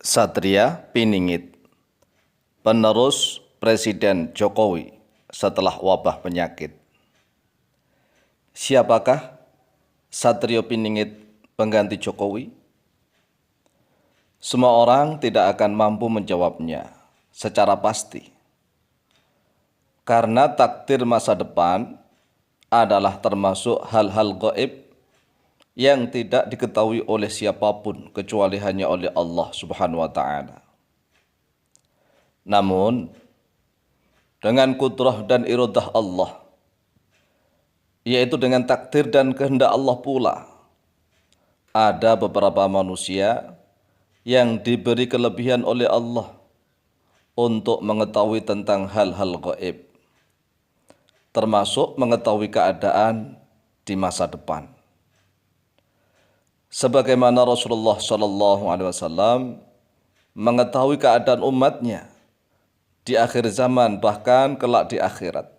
Satria Piningit, penerus Presiden Jokowi setelah wabah penyakit. Siapakah Satrio Piningit pengganti Jokowi? Semua orang tidak akan mampu menjawabnya secara pasti, karena takdir masa depan adalah termasuk hal-hal gaib yang tidak diketahui oleh siapapun kecuali hanya oleh Allah Subhanahu wa Ta'ala. Namun, dengan kudrah dan iradah Allah, yaitu dengan takdir dan kehendak Allah pula, ada beberapa manusia yang diberi kelebihan oleh Allah untuk mengetahui tentang hal-hal gaib, termasuk mengetahui keadaan di masa depan. Sebagaimana Rasulullah SAW mengetahui keadaan umatnya di akhir zaman, bahkan kelak di akhirat.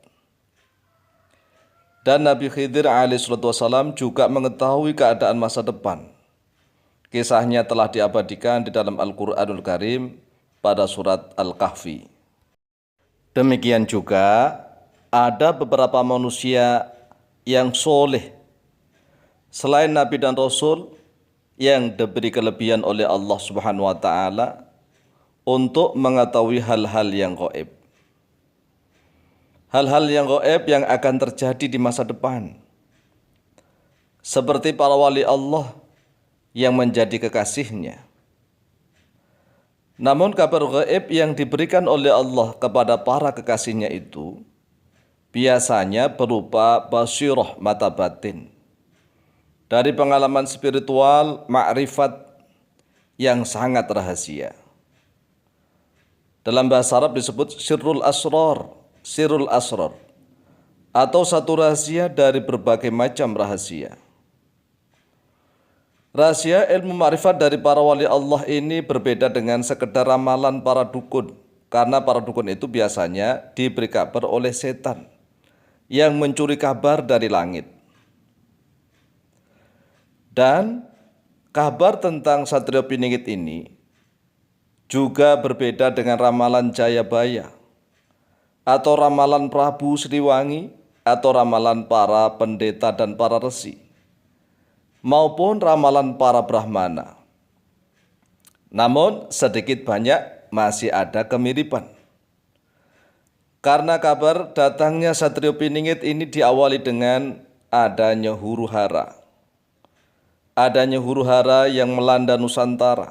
Dan Nabi Khidir alaihissalam juga mengetahui keadaan masa depan. Kisahnya telah diabadikan di dalam Al-Quranul Karim pada surat Al-Kahfi. Demikian juga ada beberapa manusia yang soleh selain Nabi dan Rasul yang diberi kelebihan oleh Allah Subhanahu wa Ta'ala untuk mengetahui hal-hal yang gaib. Hal-hal yang gaib yang akan terjadi di masa depan. Seperti para wali Allah yang menjadi kekasihnya. Namun kabar gaib yang diberikan oleh Allah kepada para kekasihnya itu biasanya berupa basirah mata batin, dari pengalaman spiritual, ma'rifat yang sangat rahasia. Dalam bahasa Arab disebut sirrul asrar, atau satu rahasia dari berbagai macam rahasia. Rahasia ilmu ma'rifat dari para wali Allah ini berbeda dengan sekedar ramalan para dukun, karena para dukun itu biasanya diberi kabar oleh setan yang mencuri kabar dari langit. Dan kabar tentang Satrio Piningit ini juga berbeda dengan ramalan Jayabaya, atau ramalan Prabu Siliwangi, atau ramalan para pendeta dan para resi, maupun ramalan para Brahmana. Namun sedikit banyak masih ada kemiripan. Karena kabar datangnya Satrio Piningit ini diawali dengan adanya huru-hara. Adanya huru-hara yang melanda Nusantara.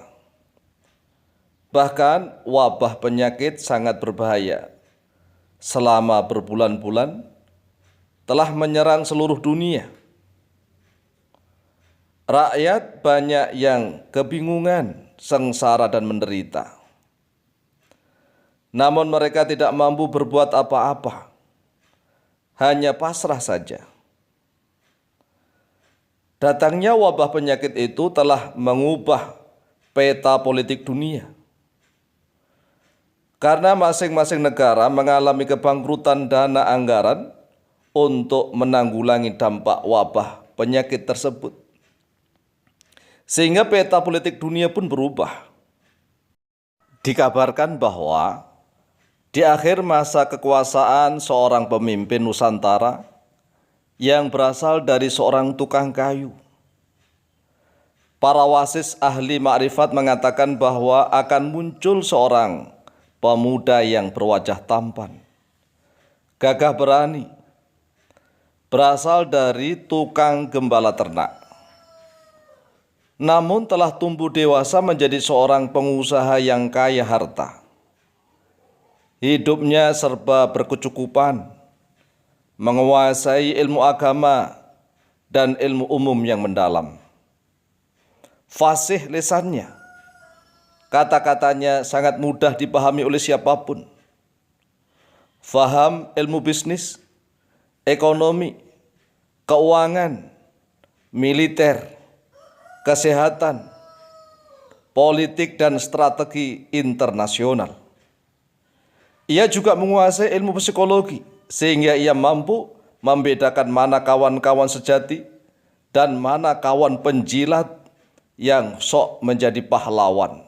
Bahkan wabah penyakit sangat berbahaya selama berbulan-bulan telah menyerang seluruh dunia. Rakyat banyak yang kebingungan, sengsara dan menderita. Namun mereka tidak mampu berbuat apa-apa, hanya pasrah saja. Datangnya wabah penyakit itu telah mengubah peta politik dunia. Karena masing-masing negara mengalami kebangkrutan dana anggaran untuk menanggulangi dampak wabah penyakit tersebut. Sehingga peta politik dunia pun berubah. Dikabarkan bahwa di akhir masa kekuasaan seorang pemimpin Nusantara yang berasal dari seorang tukang kayu, para wasis ahli ma'rifat mengatakan bahwa akan muncul seorang pemuda yang berwajah tampan, gagah berani, berasal dari tukang gembala ternak. Namun telah tumbuh dewasa menjadi seorang pengusaha yang kaya harta. Hidupnya serba berkecukupan, menguasai ilmu agama dan ilmu umum yang mendalam. Fasih lisannya, kata-katanya sangat mudah dipahami oleh siapapun. Faham ilmu bisnis, ekonomi, keuangan, militer, kesehatan, politik dan strategi internasional. Ia juga menguasai ilmu psikologi, sehingga ia mampu membedakan mana kawan-kawan sejati dan mana kawan penjilat yang sok menjadi pahlawan.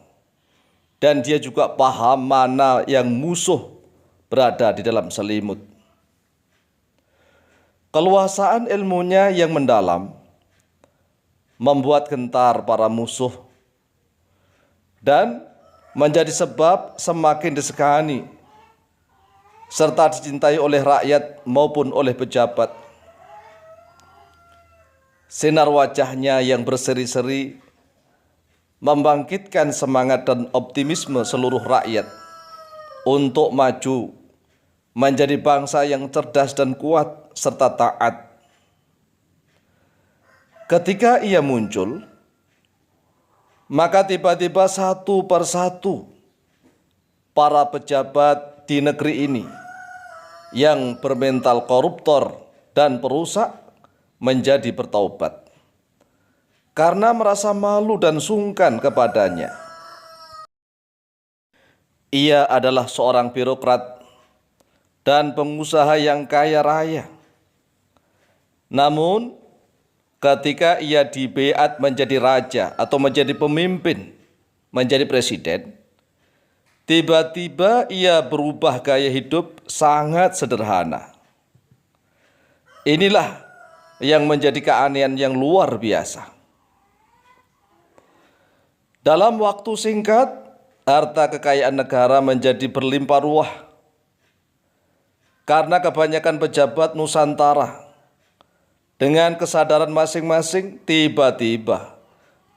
dan dia juga paham mana yang musuh berada di dalam selimut. Keluasaan ilmunya yang mendalam membuat gentar para musuh dan menjadi sebab semakin disegani serta dicintai oleh rakyat maupun oleh pejabat. Sinar wajahnya yang berseri-seri membangkitkan semangat dan optimisme seluruh rakyat untuk maju menjadi bangsa yang cerdas dan kuat serta taat. Ketika ia muncul, maka tiba-tiba satu persatu para pejabat di negeri ini yang bermental koruptor dan perusak menjadi bertaubat karena merasa malu dan sungkan kepadanya. Ia adalah seorang birokrat dan pengusaha yang kaya raya. Namun, ketika ia dibeat menjadi raja atau menjadi pemimpin, menjadi presiden, tiba-tiba ia berubah gaya hidup sangat sederhana. Inilah yang menjadi keanehan yang luar biasa. Dalam waktu singkat, harta kekayaan negara menjadi berlimpah ruah karena kebanyakan pejabat Nusantara dengan kesadaran masing-masing tiba-tiba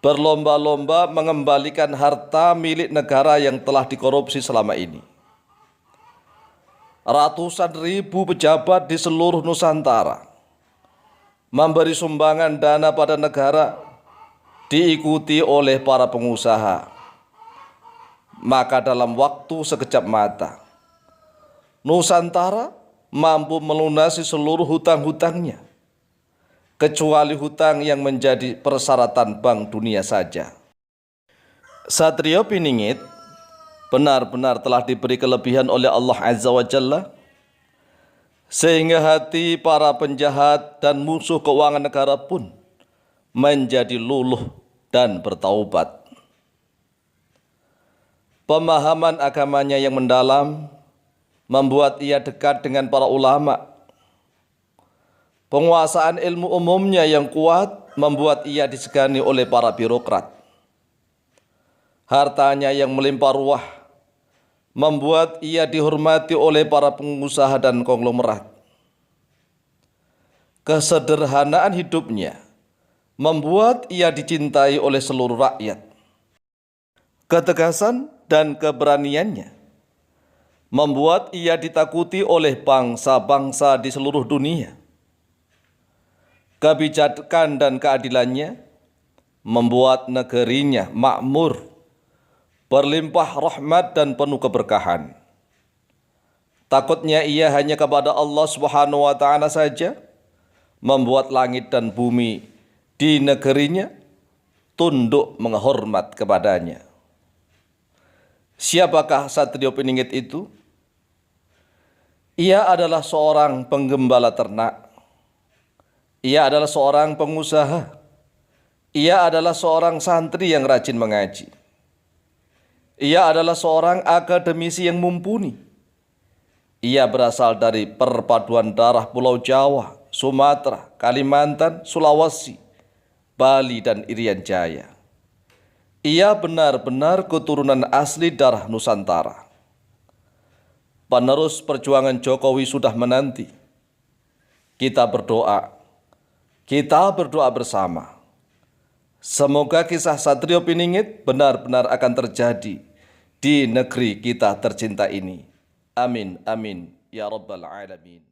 berlomba-lomba mengembalikan harta milik negara yang telah dikorupsi selama ini. Ratusan ribu pejabat di seluruh Nusantara memberi sumbangan dana pada negara, diikuti oleh para pengusaha. Maka dalam waktu sekejap mata, Nusantara mampu melunasi seluruh hutang-hutangnya, kecuali hutang yang menjadi persyaratan Bank Dunia saja. Satrio Piningit benar-benar telah diberi kelebihan oleh Allah Azza wa Jalla, sehingga hati para penjahat dan musuh keuangan negara pun menjadi luluh dan bertaubat. Pemahaman agamanya yang mendalam membuat ia dekat dengan para ulama. Penguasaan ilmu umumnya yang kuat membuat ia disegani oleh para birokrat. Hartanya yang melimpah ruah membuat ia dihormati oleh para pengusaha dan konglomerat. Kesederhanaan hidupnya membuat ia dicintai oleh seluruh rakyat. Ketegasan dan keberaniannya membuat ia ditakuti oleh bangsa-bangsa di seluruh dunia. Kebijakan dan keadilannya membuat negerinya makmur, berlimpah rahmat dan penuh keberkahan. Takutnya ia hanya kepada Allah Subhanahu wa Ta'ala saja membuat langit dan bumi di negerinya tunduk menghormat kepadanya. Siapakah Satrio Piningit itu? Ia adalah seorang penggembala ternak. Ia adalah seorang pengusaha. Ia adalah seorang santri yang rajin mengaji. Ia adalah seorang akademisi yang mumpuni. Ia berasal dari perpaduan darah Pulau Jawa, Sumatera, Kalimantan, Sulawesi, Bali, dan Irian Jaya. Ia benar-benar keturunan asli darah Nusantara. Penerus perjuangan Jokowi sudah menanti. Kita berdoa bersama. Semoga kisah Satrio Piningit benar-benar akan terjadi di negeri kita tercinta ini. Amin, amin, ya Rabbal Alamin.